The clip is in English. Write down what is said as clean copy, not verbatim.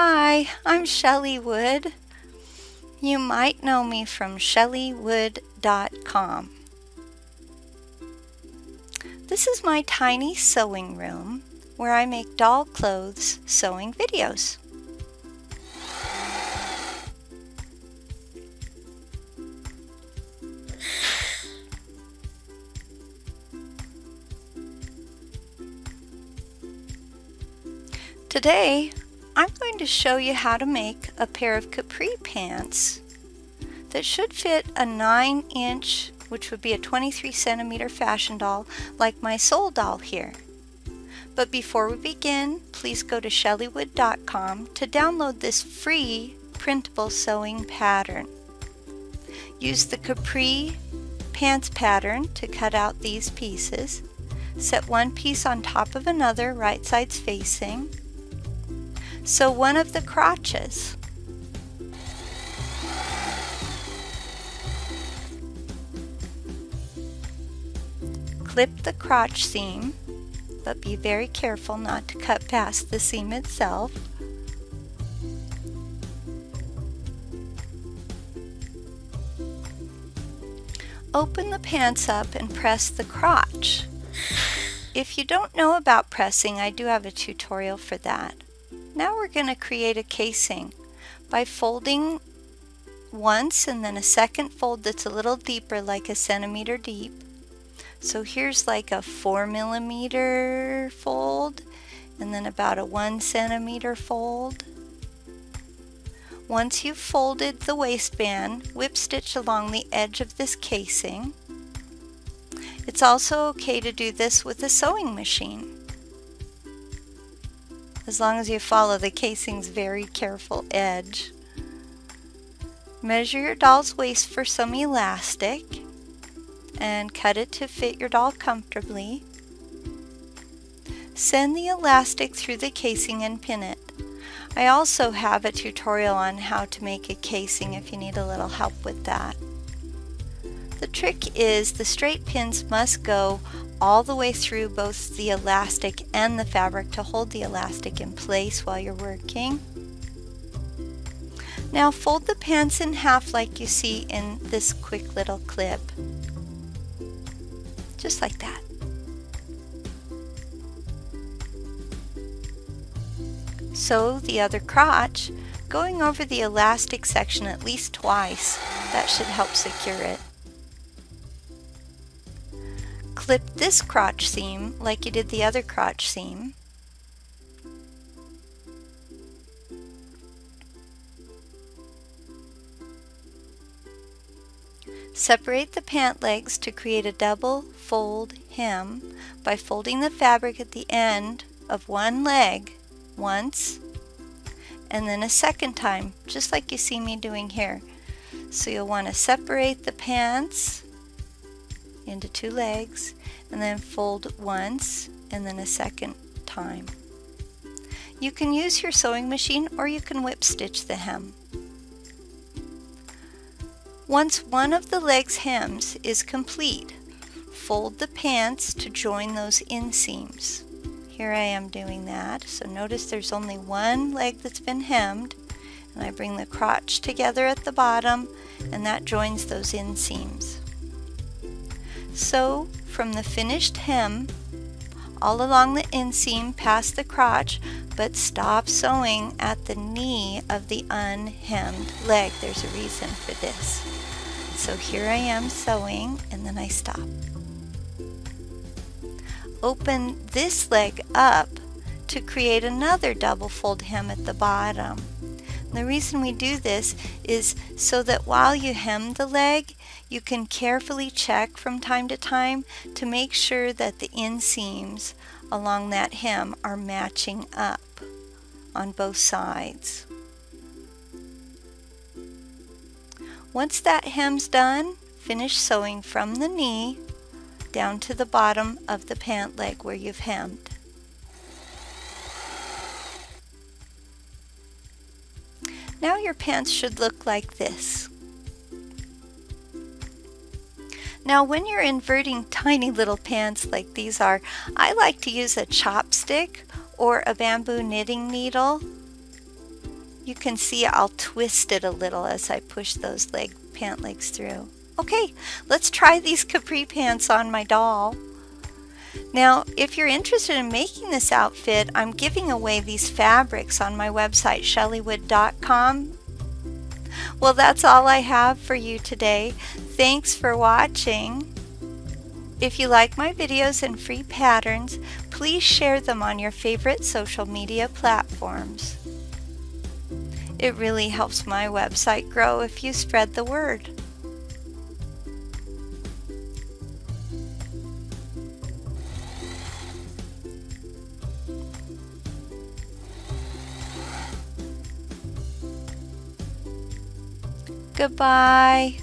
Hi, I'm Shelley Wood. You might know me from shelleywood.com. This is my tiny sewing room where I make doll clothes sewing videos. Today, I'm going to show you how to make a pair of capri pants that should fit a 9-inch, which would be a 23 centimeter fashion doll like my soul doll here. But before we begin, please go to shelleywood.com to download this free printable sewing pattern. Use the capri pants pattern to cut out these pieces. Set one piece on top of another, right sides facing. Sew one of the crotches. Clip the crotch seam, but be very careful not to cut past the seam itself. Open the pants up and press the crotch. If you don't know about pressing, I do have a tutorial for that. Now we're going to create a casing by folding once and then a second fold that's a little deeper, like a centimeter deep. So here's like a 4 millimeter fold and then about a 1 centimeter fold. Once you've folded the waistband, whip stitch along the edge of this casing. It's also okay to do this with a sewing machine, as long as you follow the casing's very careful edge. Measure your doll's waist for some elastic and cut it to fit your doll comfortably. Send the elastic through the casing and pin it. I also have a tutorial on how to make a casing if you need a little help with that. The trick is the straight pins must go all the way through both the elastic and the fabric to hold the elastic in place while you're working. Now fold the pants in half like you see in this quick little clip. Just like that. Sew the other crotch, going over the elastic section at least twice. That should help secure it. Clip this crotch seam like you did the other crotch seam. Separate the pant legs to create a double fold hem by folding the fabric at the end of one leg once and then a second time, just like you see me doing here. So you'll want to separate the pants into two legs and then fold once and then a second time. You can use your sewing machine or you can whip stitch the hem. Once one of the leg's hems is complete, fold the pants to join those inseams. Here I am doing that. So notice there's only one leg that's been hemmed, and I bring the crotch together at the bottom and that joins those inseams. Sew from the finished hem all along the inseam past the crotch, but stop sewing at the knee of the unhemmed leg. There's a reason for this. So here I am sewing and then I stop. Open this leg up to create another double fold hem at the bottom. And the reason we do this is so that while you hem the leg, you can carefully check from time to time to make sure that the inseams along that hem are matching up on both sides. Once that hem's done, finish sewing from the knee down to the bottom of the pant leg where you've hemmed. Now your pants should look like this. Now when you're inverting tiny little pants like these are, I like to use a chopstick or a bamboo knitting needle You can see I'll twist it a little as I push those pant legs through. Okay, let's try these capri pants on my doll. Now, if you're interested in making this outfit, I'm giving away these fabrics on my website, shellywood.com. Well, that's all I have for you today. Thanks for watching. If you like my videos and free patterns, please share them on your favorite social media platforms. It really helps my website grow if you spread the word. Goodbye.